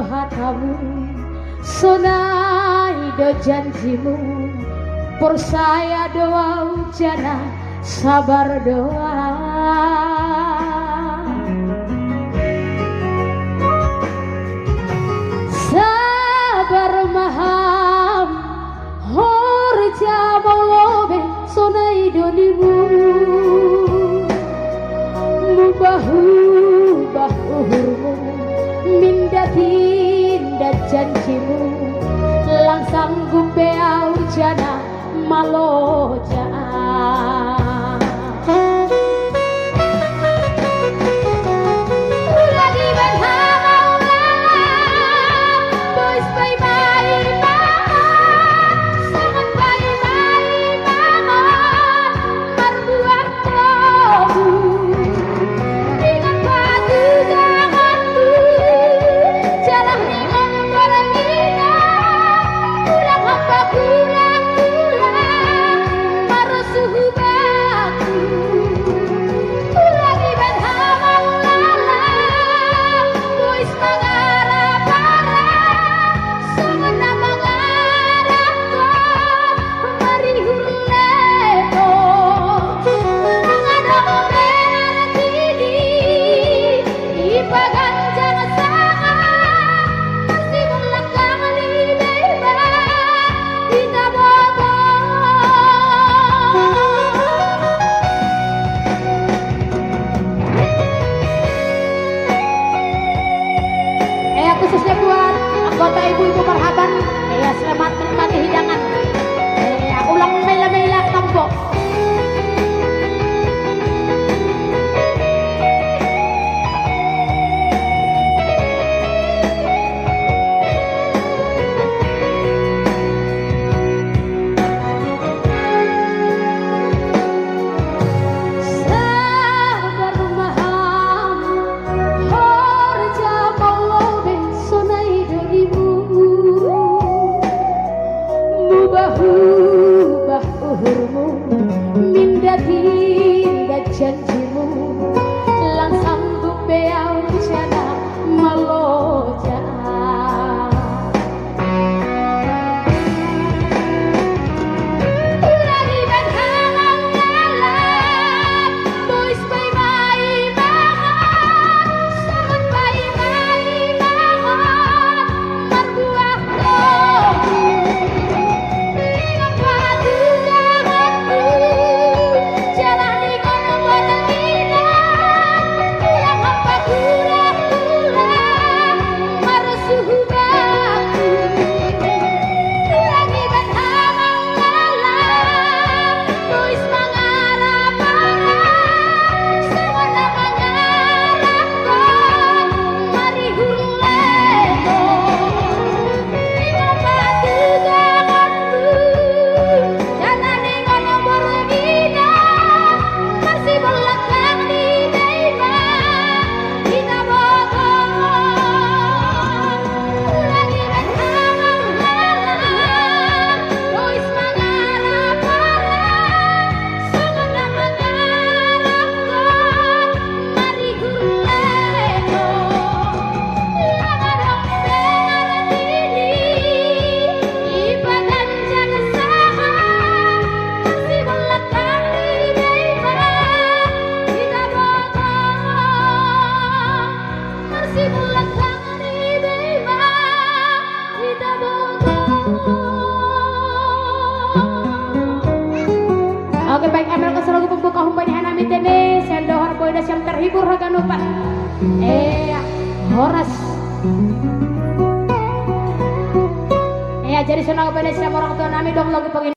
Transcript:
hatamu sonai do janjimu percaya doa ujana sabar doa sabar maham horja molobe sonai donimu mubahu bahuhurmu minda tinda janjimu langsang gumbe aujana maloja khususnya buat anggota ibu-ibu marhaban ya selamat menikmati hidangan ulang mela-mela tampok bahuhurmu minda tinda janjimu langsang gumbe aujana maloja lagi berhalang ngalah boys bay bay banget sangat bay bay banget marbuah kopi Oke baik, Emel keselalu pembuka humpanya Hanami Tene Sendohar Boydas yang terhibur Hagan lupa Horas jadi senang pada siapa orang tua nami dong lagu pengen